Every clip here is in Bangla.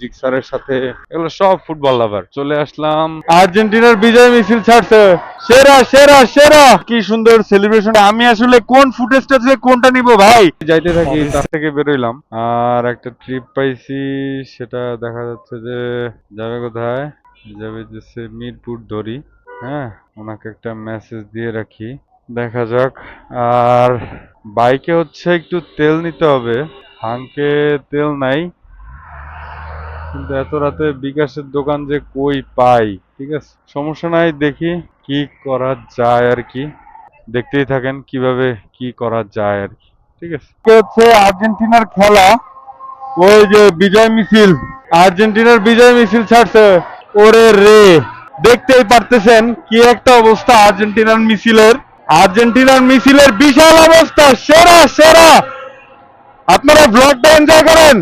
জিক্সারের সাথে, এগুলো সব ফুটবল লাভার। চলে আসলাম, আর্জেন্টিনার বিজয় মিছিল ছাড়ছে। সেরা সেরা সেরা, কি সুন্দর সেলিব্রেশন। আমি আসলে কোন ফুটেজটা থেকে কোনটা নিব ভাই, যাইতে থাকি। তার থেকে বেরোইলাম আর একটা ট্রিপ পাইছি, সেটা দেখা যাচ্ছে যে যাবে কোথায়, যাবে যে মিরপুর ধরি। হ্যাঁ, ওনাকে একটা মেসেজ দিয়ে রাখি, দেখা যাক। আর বাইকে হচ্ছে একটু তেল নিতে হবে, হাঙ্কে তেল নাই, কিন্তু এত রাতে বিকাশের দোকান যে কই পাই। ঠিক আছে, সমস্যা নাই, দেখি কি করা যায় আর কি। দেখতেই থাকেন কিভাবে কি করা যায় আর কি। ঠিক আছে, হচ্ছে আর্জেন্টিনার খেলা, ওই যে বিজয় মিছিল, আর্জেন্টিনার বিজয় মিছিল ছাড়ছে। ওরে রে, দেখতেই পারতেছেন কি একটা অবস্থা আর্জেন্টিনার মিছিলের। আর্জেন্টিনার মিছিলের বিশাল অবস্থা, সেরা সেরা। আপনারা ব্লগটা এনজয় করেন।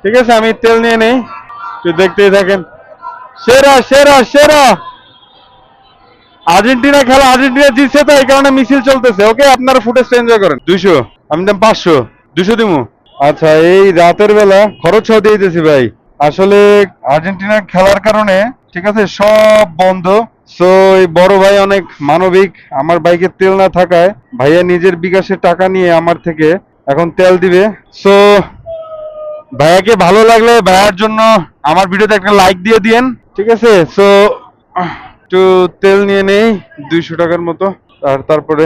ঠিক আছে, আমি তেল নিয়ে নেই, একটু দেখতেই থাকেন। সেরা সেরা সেরা, আর্জেন্টিনা খেলা, আর্জেন্টিনা জিতছে তো এই কারণে মিছিল চলতেছে। ওকে, আপনারা ফুটেজটা এনজয় করেন। 200, আমি দাম 500, 200 দিমু। আচ্ছা, এই রাতের বেলা খরচ সহ দিয়ে দিতেছি ভাই। আসলে আর্জেন্টিনার খেলার কারণে, ঠিক আছে, সব বন্ধ। সো এই বড় ভাই অনেক মানবিক, আমার বাইকে তেল না থাকায় ভাইয়া নিজের বিকাশের টাকা নিয়ে আমার থেকে এখন তেল দিবে। সো ভাইয়াকে ভালো লাগলে ভাইয়ার জন্য আমার ভিডিওতে একটা লাইক দিয়ে দিয়েন। ঠিক আছে, সো একটু তেল নিয়ে নেই 200 টাকার মতো, আর তারপরে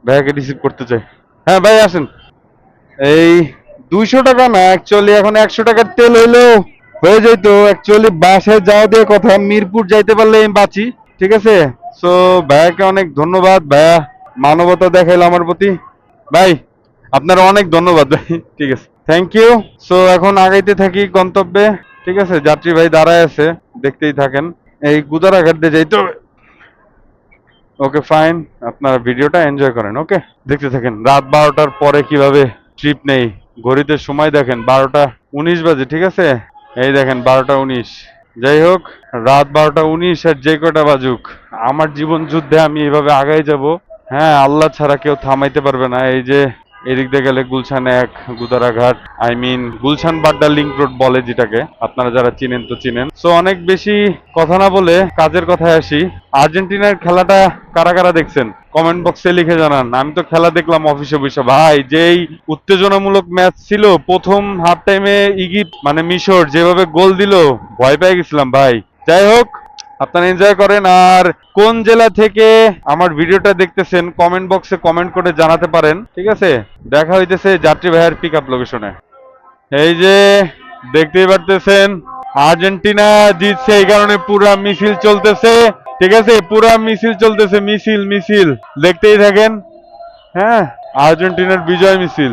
ভাইয়াকে রিসিভ করতে চাই। হ্যাঁ ভাই আসেন। এই 200 টাকা না, অ্যাকচুয়ালি এখন 100 টাকার তেল হইলেও হয়ে যাইতো। অ্যাকচুয়ালি বাসায় যাওয়া দিয়ে কথা, মিরপুর যাইতে পারলে আমি বাঁচি। ঠিক আছে, সো ভাইয়াকে অনেক ধন্যবাদ, ভাইয়া মানবতা দেখাইলো আমার প্রতি। ভাই আপনার অনেক ধন্যবাদ ভাই। ঠিক আছে, থ্যাংক ইউ। সো এখন আগাইতে থাকি গন্তব্যে। ঠিক আছে, যাত্রী ভাই দাঁড়ায় আছে, দেখতেই থাকেন। এই গুদারাঘাট দিয়ে যাইতে হবে। ওকে ফাইন, আপনার ভিডিওটা এনজয় করেন। ওকে, দেখতে থাকেন রাত 12টার পরে কিভাবে ট্রিপ নেই। ঘড়িতে সময় দেখেন 12টা 19 বাজে। ঠিক আছে, এই দেখেন 12টা 19। যাই হোক, রাত 12টা 19 আর যে কটা বাজুক, আমার জীবন যুদ্ধে আমি এইভাবে আগাই যাব। হ্যাঁ, আল্লাহ ছাড়া কেউ থামাইতে পারবে না। এই যে এদিক দিয়ে গেলে Gulshan 1, Gudaraghat, I mean Gulshan Badda link road বলে যেটাকে, আপনারা যারা চিনেন তো চিনেন। সো অনেক বেশি কথা না বলে কাজের কথায় আসি। আর্জেন্টিনার খেলাটা কারা কারা দেখছেন কমেন্ট বক্সে লিখে জানান। আমি তো খেলা দেখলাম অফিসে বসে ভাই, যেই উত্তেজনামূলক ম্যাচ ছিল। প্রথম হাফ টাইমে ইজিপ্ট মানে মিশর যেভাবে গোল দিল, ভয় পেয়ে গেছিলাম ভাই। যাই হোক, আপনারা এনজয় করেন। আর কোন জেলা থেকে আমার ভিডিওটা দেখতেছেন কমেন্ট বক্সে কমেন্ট করে জানাতে পারেন। ঠিক আছে, দেখা হইতেছে যাত্রী ভাইয়ের পিক আপ লোকেশনে। এই যে দেখতেই পারতেছেন আর্জেন্টিনা জিতছে, এই কারণে পুরা মিছিল চলতেছে। ঠিক আছে, পুরা মিছিল চলতেছে, মিছিল মিছিল দেখতেই থাকেন। হ্যাঁ, আর্জেন্টিনার বিজয় মিছিল।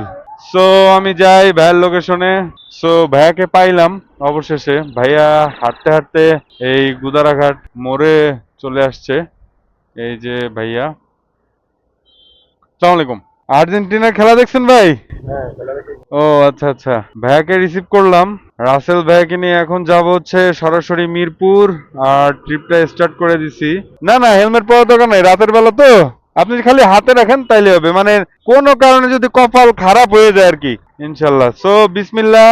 সো আমি যাই ভাইয়ার লোকেশনে। সো ভাইয়াকে পাইলাম অবশেষে। ভাইয়া হাঁটতে হাঁটতে এই গুদারাঘাট মোড়ে চলে আসছে। এই যে ভাইয়া, আসসালামু আলাইকুম। আর্জেন্টিনার খেলা দেখছেন ভাই? ও আচ্ছা আচ্ছা, ভাইয়াকে রিসিভ করলাম। রাসেল ভাইয়াকে নিয়ে এখন যাব হচ্ছে সরাসরি মিরপুর। আর ট্রিপটা স্টার্ট করে দিছি। না না, হেলমেট পরার দরকার নাই, রাতের বেলা তো। আপনি খালি হাতে রাখেন তাইলে হবে, মানে কোনো কারণে যদি কপাল খারাপ হয়ে যায় আর কি। ইনশাল্লাহ। সো বিসমিল্লাহ,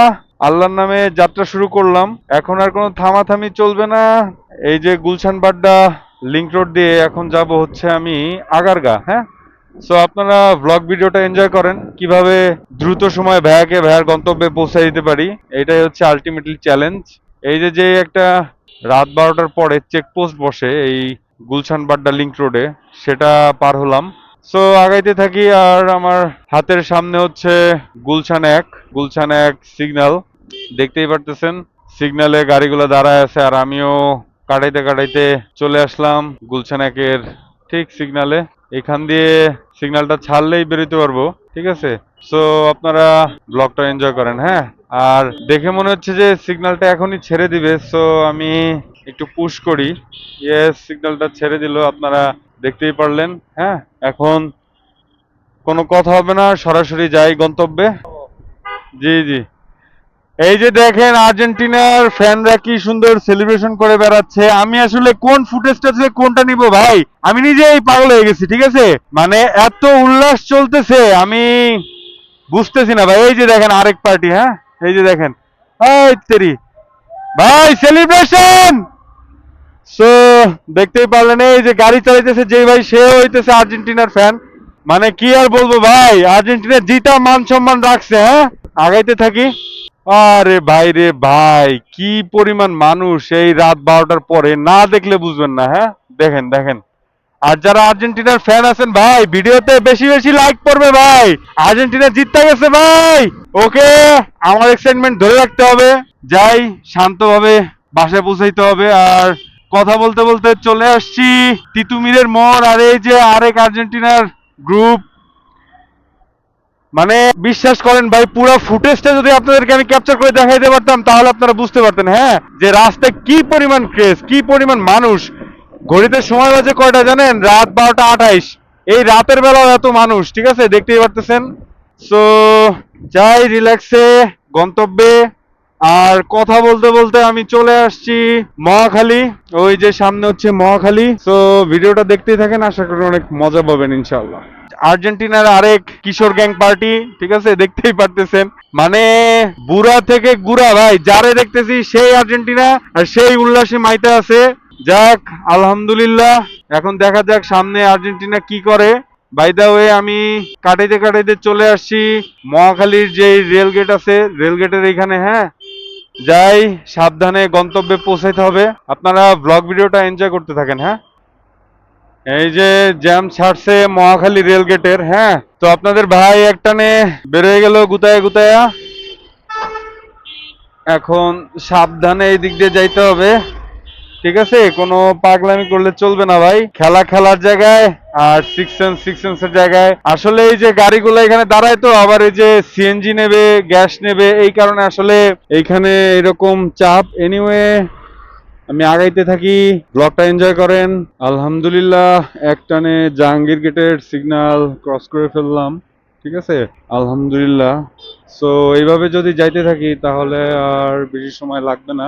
আল্লাহর নামে যাত্রা শুরু করলাম। এখন আর কোনো থামাথামি চলবে না। এই যে গুলশান বাড্ডা লিংক রোড দিয়ে এখন যাব হচ্ছে আমি আগারগা। হ্যাঁ, সো আপনারা ভ্লগ ভিডিওটা এনজয় করেন, কিভাবে দ্রুত সময় ভাইয়ার গন্তব্যে পৌঁছে দিতে পারি। এটাই হচ্ছে আলটিমেটলি চ্যালেঞ্জ। এই যে যে একটা রাত 12টার পরে চেকপোস্ট বসে এই গুলশান বাড্ডা লিংক রোডে, সেটা পার হলাম। সো আগাইতে থাকি। আর আমার হাতের সামনে হচ্ছে গুলশান 1, গুলশান 1 সিগন্যাল, দেখতেই পারতেছেন। সিগন্যালে গাড়িগুলো দাঁড়ায় আছে, আর আমিও কাটাইতে কাটাইতে চলে আসলাম গুলশান 1-এর ঠিক সিগন্যালে। এখান দিয়ে সিগন্যালটা ছাড়লেই বেরোতে পারবো। ঠিক আছে, সো আপনারা ব্লগটা এনজয় করেন। হ্যাঁ, আর দেখে মনে হচ্ছে যে সিগন্যালটা এখনই ছেড়ে দিবে। সো আমি একটু পুশ করি। ইয়েস, সিগন্যালটা ছেড়ে দিল, আপনারা দেখতেই পারলেন। হ্যাঁ, এখন কোনো কথা হবে না, সরাসরি যাই গন্তব্যে। জি জি, এই যে দেখেন আর্জেন্টিনার ফ্যানরা কি সুন্দর সেলিব্রেশন করে বেড়াচ্ছে। আমি আসলে কোন ফুটেজটা থেকে কোনটা নিব ভাই, আমি নিজেই পাগল হয়ে গেছি। ঠিক আছে, মানে এত উল্লাস চলতেছে, আমি বুঝতেছি না ভাই। এই যে দেখেন আরেক পার্টি, হ্যাঁ এই যে দেখেন, এই তেরি ভাই সেলিব্রেশন। সো দেখতেই পারলেন এই যে গাড়ি চালাইতেছে যে ভাই, সে হইতেছে আর্জেন্টিনার ফ্যান। মানে কি আর বলবো ভাই, আর্জেন্টিনা জিতা মান সম্মান রাখছে। হ্যাঁ, আগাইতে থাকি। আরে ভাই রে ভাই, কি পরিমাণ মানুষ এই রাত 12টার পরে, না দেখলে বুঝবেন না। হ্যাঁ দেখেন দেখেন। আর যারা আর্জেন্টিনার ফ্যান আছেন ভাই, ভিডিওতে বেশি বেশি লাইক করবে ভাই। আর্জেন্টিনা জিততে গেছে ভাই। ওকে, আমার এক্সাইটমেন্ট ধরে রাখতে হবে। যাই, শান্তভাবে বাসায় পৌঁছাইতে হবে। আর কথা বলতে বলতে চলে আসছি তিতুমিরের মোড়। আর এই যে আরেক আর্জেন্টিনার গ্রুপ, মানে বিশ্বাস করেন ভাই, পুরো ফুটেজটা যদি আপনাদেরকে আমি ক্যাপচার করে দেখাইতে পারতাম তাহলে আপনারা বুঝতে পারতেন, হ্যাঁ, যে রাস্তায় কি পরিমাণ ক্রেজ, কি পরিমাণ মানুষ। ঘড়িতে সময় বাজে কয়টা জানেন? রাত 12টা 28। এই রাতের বেলাও এত মানুষ, ঠিক আছে, দেখতেই পারতেছেন। সো যাই রিল্যাক্সে গন্তব্যে। আর কথা বলতে বলতে আমি চলে আসছি মহাখালী। ওই যে সামনে হচ্ছে মহাখালী। সো ভিডিওটা দেখতেই থাকেন, আশা করি অনেক মজা পাবেন ইনশাআল্লাহ। আর্জেন্টিনার আরেক কিশোর গ্যাং পার্টি, ঠিক আছে, দেখতেই পারতেছেন। মানে বুড়া থেকে গুড়া ভাই, যারে দেখতেছি সেই আর্জেন্টিনা আর সেই উল্লাসে মাইতে আছে। যাক, আলহামদুলিল্লাহ। এখন দেখা যাক সামনে আর্জেন্টিনা কি করে। বাই দা ওয়ে, আমি কাটাইতে কাটাইতে চলে আসছি মহাখালীর যে রেল গেট আছে, রেল গেটের এখানে। হ্যাঁ, যাই, সাবধানে গন্তব্যে পৌঁছাইতে হবে। আপনারা ব্লগ ভিডিওটা এনজয় করতে থাকেন। হ্যাঁ, এই যে জ্যাম ছাড়ছে মহাখালী রেল গেটের। হ্যাঁ, তো আপনাদের ভাই একটানে বেরোয় গেল গুতায়া গুতায়া। এখন সাবধানে এই দিক দিয়ে যাইতে হবে, ঠিক আছে। কোনো পাগলামি করলে চলবে না ভাই। খেলা খেলার জায়গায় আর সিক্স সেন্সের জায়গায়। আসলে এই যে গাড়িগুলো এখানে দাঁড়ায়, তো আবার এই যে সিএনজি নেবে, গ্যাস নেবে, এই কারণে আসলে এইখানে এরকম চাপ। এনিওয়ে, আমি আগাইতে থাকি, ব্লগটা এনজয় করেন। আলহামদুলিল্লাহ, একটানে জাহাঙ্গীর গেটের সিগন্যাল ক্রস করে ফেললাম, ঠিক আছে, আলহামদুলিল্লাহ। সো এইভাবে যদি যাইতে থাকি তাহলে আর বেশি সময় লাগবে না,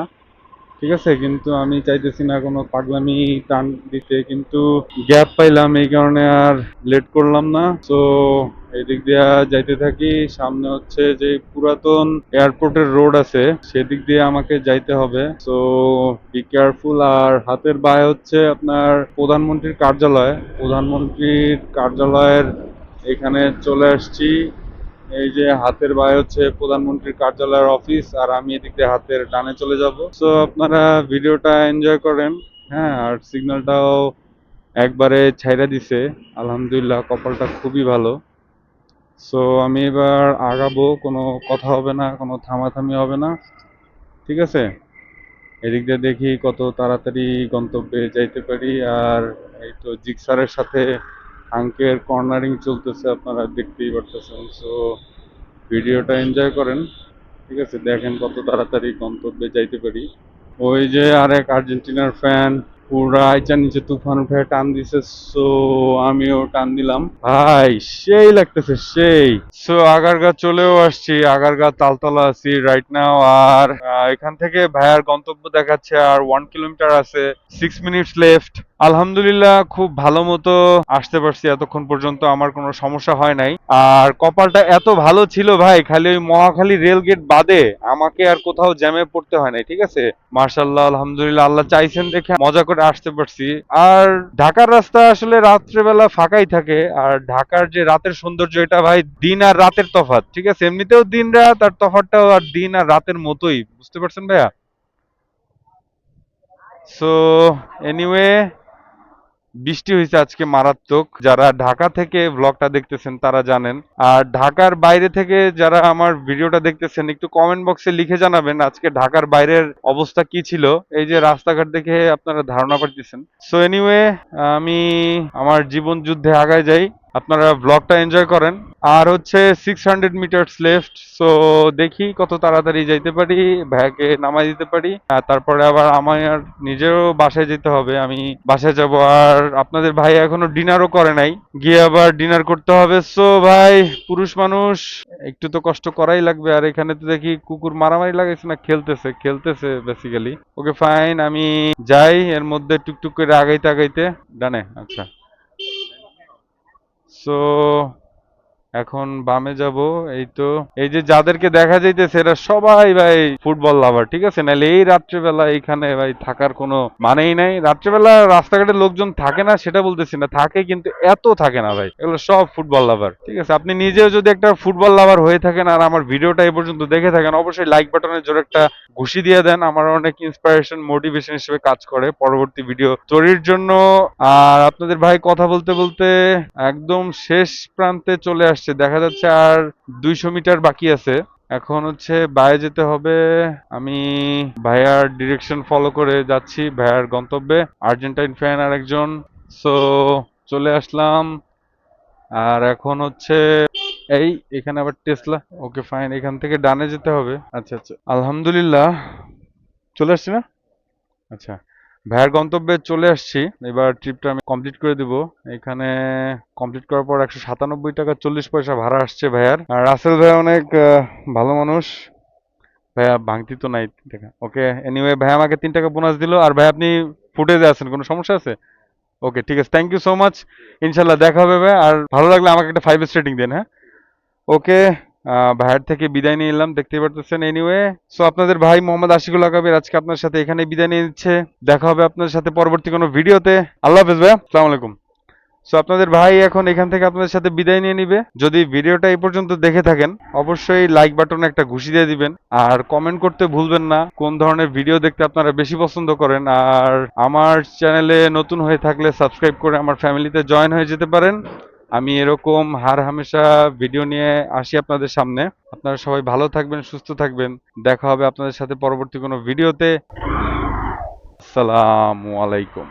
ঠিক আছে। কিন্তু আমি চাইতেছি না কোনো পাগলামি টান দিতে, কিন্তু গ্যাপ পাইলাম এই কারণে আর লেট করলাম না। তো এই দিক দিয়ে যাইতে থাকি। সামনে হচ্ছে যে পুরাতন এয়ারপোর্টের রোড আছে, সেদিক দিয়ে আমাকে যাইতে হবে। তো বি কেয়ারফুল। আর হাতের বাঁয়ে হচ্ছে আপনার প্রধানমন্ত্রীর কার্যালয়। প্রধানমন্ত্রীর কার্যালয়ের এখানে চলে আসছি। এই যে হাতের বাঁয়ে হচ্ছে প্রধানমন্ত্রীর কার্যালয়ের অফিস, আর আমি এদিক দিয়ে হাতের ডানে চলে যাব। সো আপনারা ভিডিওটা এনজয় করেন। হ্যাঁ, আর সিগন্যালটাও একবারে ছাইড়া দিছে, আলহামদুলিল্লাহ, কপালটা খুবই ভালো। সো আমি এবার আগাবো, কোনো কথা হবে না, কোনো থামাথামি হবে না, ঠিক আছে। এদিক দিয়ে দেখি কত তাড়াতাড়ি গন্তব্যে যাইতে পারি। আর এই তো জিক্সারের সাথে আঙ্কের কর্নারিং চলতেছে, আপনারা দেখতেই পারতেছেন। সো ভিডিওটা এনজয় করেন, ঠিক আছে, দেখেন কত তাড়াতাড়ি গন্তব্যে যাইতে পারি। ওই যে আরেক আর্জেন্টিনার ফ্যান পুরা আইচার নিচে তুফান উঠে টান দিছে। সো আমিও টান দিলাম ভাই, সেই লাগতেছে সেই। সো আগারগা চলেও আসছি, আগারগা তালতলা আছি রাইট নাও। আর এখান থেকে ভাইয়ার গন্তব্য দেখাচ্ছে আর 1 কিলোমিটার আছে, 6 মিনিটস লেফট। আলহামদুলিল্লাহ, খুব ভালো মতো আসতে পারছি এতক্ষণ পর্যন্ত, আমার কোনো সমস্যা হয় নাই। আর কপালটা এত ভালো ছিল ভাই, খালি ওই মহাখালী রেল গেট বাদে আমাকে আর কোথাও জ্যামে পড়তে হয় নাই, ঠিক আছে। মার্শাল্লাহ, আলহামদুলিল্লাহ, আল্লাহ চাইছেন দেখে মজা করে আসতে পারছি। আর ঢাকার রাস্তা আসলে রাত্রেবেলা ফাঁকাই থাকে। আর ঢাকার যে রাতের সৌন্দর্য, এটা ভাই দিন আর রাতের তফাৎ, ঠিক আছে। এমনিতেও দিন রাত, আর তফাৎটাও আর দিন আর রাতের মতোই, বুঝতে পারছেন ভাইয়া। সো এনিওয়ে, বৃষ্টি হয়েছে আজকে মারাত্মক। যারা ঢাকা থেকে ব্লগটা দেখতেছেন তারা জানেন। আর ঢাকার বাইরে থেকে যারা আমার ভিডিওটা দেখতেছেন, একটু কমেন্ট বক্সে লিখে জানাবেন আজকে ঢাকার বাইরের অবস্থা কি ছিল। এই যে রাস্তাঘাট দেখে আপনারা ধারণা পাচ্ছেন। সো এনিওয়ে, আমি আমার জীবন যুদ্ধে আগায় যাই, আপনারা ব্লগটা এনজয় করেন। আর হচ্ছে 600 মিটারস লেফট। সো দেখি কত তাড়াতাড়ি যাইতে পারি, ভাইয়াকে নামাই দিতে পারি। আর তারপরে আবার আমার নিজেরও বাসায় যেতে হবে, আমি বাসায় যাব। আর আপনাদের ভাই এখনো ডিনারও করে নাই, গিয়ে আবার ডিনার করতে হবে। সো ভাই, পুরুষ মানুষ, একটু তো কষ্ট করাই লাগবে। আর এখানে তো দেখি কুকুর মারামারি লাগাইছে, না খেলতেছে খেলতেছে বেসিক্যালি। ওকে ফাইন, আমি যাই, এর মধ্যে টুকটুক করে আগাইতে আগাইতে ডানে। আচ্ছা, সো এখন বামে যাব। এই তো, এই যে যাদেরকে দেখা যাইতেছে এরা সবাই ভাই ফুটবল লাভার, ঠিক আছে? নাহলে এই রাত্রেবেলা এইখানে ভাই থাকার কোনো মানেই নাই। রাত্রেবেলা রাস্তাঘাটে লোকজন থাকে না সেটা বলতেছি না, থাকে কিন্তু এত থাকে না ভাই। এগুলো সব ফুটবল লাভার, ঠিক আছে? আপনি নিজেও যদি একটা ফুটবল লাভার হয়ে থাকেন আর আমার ভিডিওটা এই পর্যন্ত দেখে থাকেন, অবশ্যই লাইক বাটনের জোরে একটা ঘুষি দিয়ে দেন। আমার অনেক ইন্সপিরেশন মোটিভেশন হিসেবে কাজ করে পরবর্তী ভিডিও তৈরির জন্য। আর আপনাদের ভাই কথা বলতে বলতে একদম শেষ প্রান্তে চলে আসছে, দেখা যাচ্ছে আর 200 মিটার বাকি আছে। এখন হচ্ছে বাইরে যেতে হবে। আমি ভাইয়ার ডিরেকশন ফলো করে যাচ্ছি ভাইয়ার গন্তব্যে। আর্জেন্টাইন ফ্যান আর একজন। সো চলে আসলাম। আর এখন হচ্ছে এই এখানে আবার টেসলা। ওকে ফাইন, এখান থেকে ডানে যেতে হবে। আচ্ছা আচ্ছা, আলহামদুলিল্লাহ চলে আসছি না? আচ্ছা, ভাইয়ার গন্তব্যে চলে আসছি। এবার ট্রিপটা আমি কমপ্লিট করে দিব। এখানে কমপ্লিট করার পর 197 টাকা 40 পয়সা ভাড়া আসছে ভাইয়ার। আর রাসেল ভাই অনেক ভালো মানুষ। ভাইয়া ভাঙতি তো নাই 3 টাকা। ওকে, এনিওয়ে ভাই আমাকে 3 টাকা বোনাস দিল। আর ভাই আপনি ফুটেজে আছেন, কোনো সমস্যা আছে? ওকে ঠিক আছে, থ্যাংক ইউ সো মাচ। ইনশাল্লাহ দেখা হবে ভাই। আর ভালো লাগলে আমাকে একটা 5 রেটিং দেন, হ্যাঁ? ওকে, ভাইয়ের থেকে বিদায় নিয়ে নিলাম, দেখতেই পারতেছেন। এনিওয়ে, সো আপনাদের ভাই মোহাম্মদ আশিকুল আকাবির আজকে আপনার সাথে এখানে বিদায় নিয়ে নিচ্ছে। দেখা হবে আপনার সাথে পরবর্তী কোনো ভিডিওতে। আল্লাহ হাফেজ ভাই, আসসালামু আলাইকুম। সো আপনাদের ভাই এখন এখান থেকে আপনাদের সাথে বিদায় নিয়ে নিবে। যদি ভিডিওটা এই পর্যন্ত দেখে থাকেন অবশ্যই লাইক বাটনে একটা ঘুষি দিয়ে দিবেন। আর কমেন্ট করতে ভুলবেন না কোন ধরনের ভিডিও দেখতে আপনারা বেশি পছন্দ করেন। আর আমার চ্যানেলে নতুন হয়ে থাকলে সাবস্ক্রাইব করে আমার ফ্যামিলিতে জয়েন হয়ে যেতে পারেন। আমি এরকম হার হামেশা ভিডিও নিয়ে আসি আপনাদের সামনে। আপনারা সবাই ভালো থাকবেন, সুস্থ থাকবেন। দেখা হবে আপনাদের সাথে পরবর্তী কোনো ভিডিওতে। আসসালামু আলাইকুম।